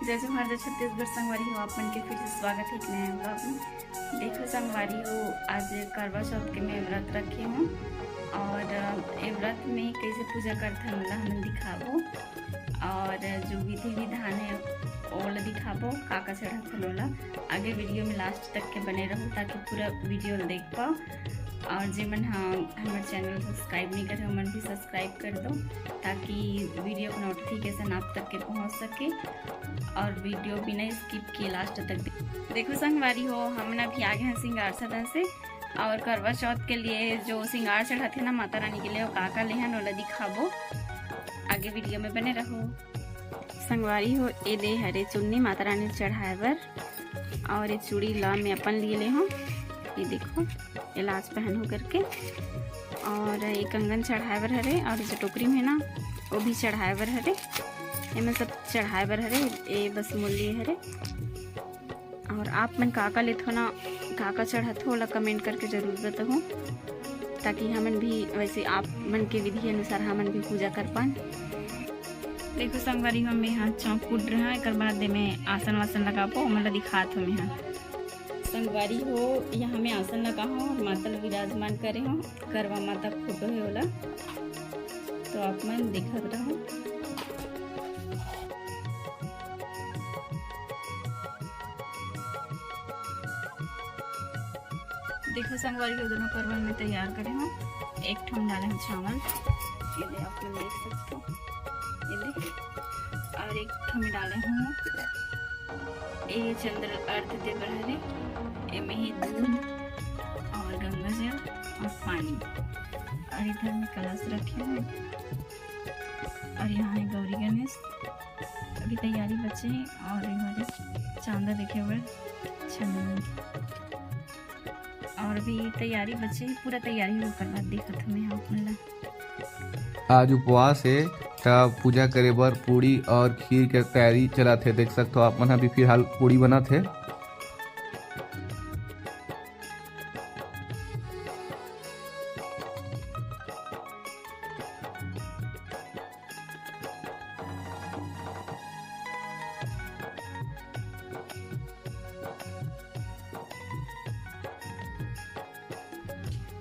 जय जोहार जय छत्तीसगढ़ संगवारी हो आप मन के फिर से स्वागत है एक नए ब्लॉग में। देखो संगवारी हो, आज करवा चौथ के मैं व्रत रखी हूँ और ये व्रत में कैसे पूजा करते हैं मतलब हमें दिखाबो और जो विधि विधान है वो दिखाबो काका चढ़ा लोला। आगे वीडियो में लास्ट तक के बने रहो ताकि पूरा वीडियो देख पाओ और जिमन हमारे चैनल सब्सक्राइब नहीं करे मन भी सब्सक्राइब कर दो ताकि वीडियो का नोटिफिकेशन आप तक के पहुंच सके और वीडियो बिना स्किप किए लास्ट तक देखो संगवारी हो। हम ना भी आगे हैं सिंगार सदन से और करवा चौथ के लिए जो सिंगार चढ़ाते ना माता रानी के लिए वो काका ले हैं नोला दिखाबो। आगे वीडियो में बने रहो संगवारी हो। ये दे हरे चुन्नी माता रानी चढ़ाए बर और ये चूड़ी ला में अपन लिए ले हूँ। ये देखो ये लाज पहन हो करके और ये कंगन चढ़ाए बर हरे और जो टोकरी में ना वो भी चढ़ाए बर हरे। ये मैं सब चढ़ाए बर हरे ये बस मूल्य हरे। और आप मन काका ले थो ना काका चढ़त हो ला कमेंट करके जरूर बताओ ताकि हमन भी वैसे आप मन के विधि अनुसार हमन भी पूजा कर पाए। देखो संगवारी हम यहाँ चौक कूट रहे हैं एक बाद में आसन वासन लगा पो मतलब दिखात हूँ यहाँ संगवारी हो। यहाँ में आसन लगा हूँ और माता विराजमान करे हूँ। करवा माता फोटो है वाला तो आप मन दिखत रहो। देखो संगवारी हो दोनों करवा में तैयार करे हूँ। एक ठम डाले हैं चावल ये दे आप लोग देख सकते हो ये दे और एक ठम डाले हूँ ये चंद्र अर्थ दे बर हरे में ही दूध और गंगा जल और पानी और इधर में कलश रखे हुए और यहाँ है गौरी गणेश। अभी तैयारी बचे हैं और हमारे चांदा देखे हुए चंदन और भी तैयारी बचे हैं। पूरा तैयारी होकर बाद देखत हमें यहाँ मतलब आज उपवास है तब पूजा करे बर पूड़ी और खीर के तैयारी चला थे। देख सकते हो आप मन अभी फिलहाल पूड़ी बना थे।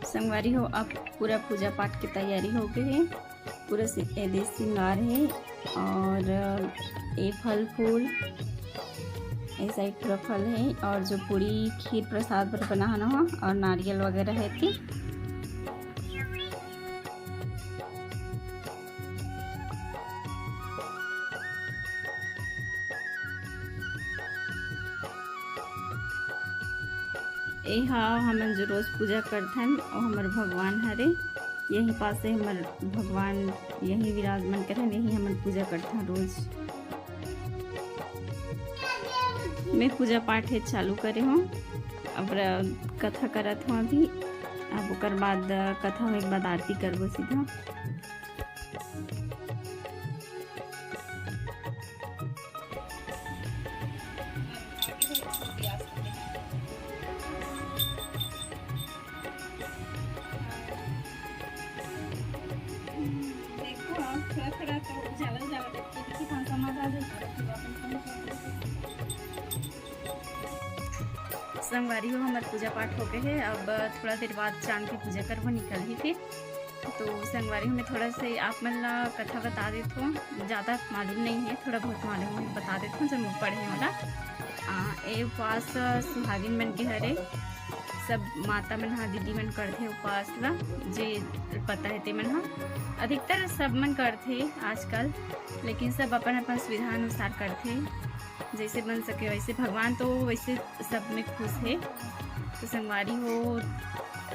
संगवारी हो अब पूरा पूजा पाठ की तैयारी हो गई है। पूरा देश श्रृंगार है और ये फल फूल ऐसा ही पूरा फल है और जो पूरी खीर प्रसाद पर बनाना हो और नारियल वगैरह है थी। हमन जो रोज पूजा करते हैं और हमारे भगवान हरे यही पास से हमारे भगवान यही विराजमान करें यही हमन पूजा करते हैं रोज। मैं पूजा पाठ है चालू करे हूँ अब कथा करत हूँ अभी अब ओकर बाद कथा हो एक बाद आरती करबो सीधा। संगवारी हो हमारे पूजा पाठ हो गए है। अब थोड़ा देर बाद चांद की पूजा करबो निकल ही फिर तो संगवारी में थोड़ा से आप मन ला कथा बता देते हो। ज़्यादा मालूम नहीं है थोड़ा बहुत मालूम है बता देते हूँ जब पढ़े वाला। ये उपवास सुहागिन मन के हरे सब माता मन हाँ दीदी मन करते उपवास ला जे पता है ते मन हाँ अधिकतर सब मन करते आजकल लेकिन सब अपन अपन सुविधा अनुसार करते जैसे बन सके वैसे। भगवान तो वैसे सब में खुश है तो संगवारी हो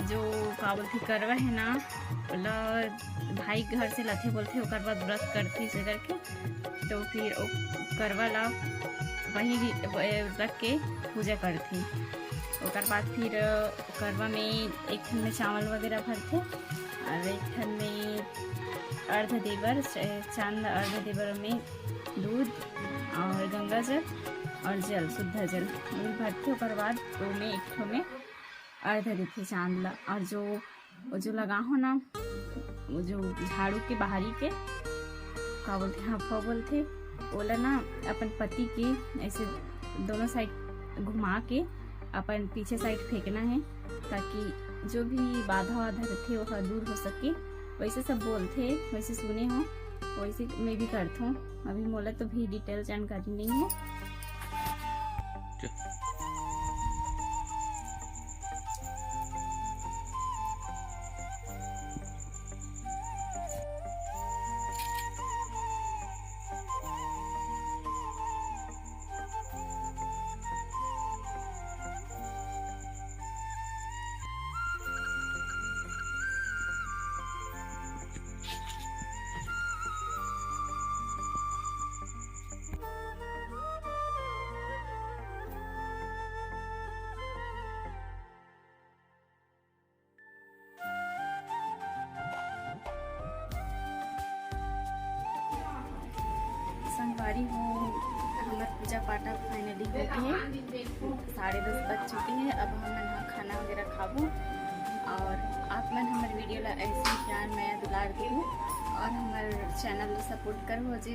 जो का बोलते करवा है ना बोला भाई घर से लथे बोलते ओकर बाद व्रत करते से करके तो फिर वो करवा ला वही रख के पूजा करते। ओकर बाद फिर करवा में एक ठन में चावल वगैरह भरते और एक ठन में अर्ध देवर चांद अर्ध देवर में दूध और गंगा जल और जल शुद्ध जल भरते। ओकर बाद वो में एक ठो में अर्ध देते चांद ला और जो लगा हो ना वो जो झाड़ू के बाहरी के का बोलते हफ्फा बोलते ओला ना अपन पति के ऐसे दोनों साइड घुमा के अपन पीछे साइड फेंकना है, ताकि जो भी बाधा वाधा रहते वो दूर हो सके। वैसे सब बोलते, वैसे सुने हो, वैसे मैं भी करता हूँ। अभी मोला तो भी डिटेल जानकारी नहीं है। संगवारी हूँ, हमार पूजा पाठ अब फाइनली हो गए हैं। 10:30 बज चुके हैं। अब हम यहाँ खाना वगैरह खाबो, और आप मन हमारे वीडियो ला ऐसे ही प्यार माया दुलार देहु और हमारे चैनल सपोर्ट करो जे।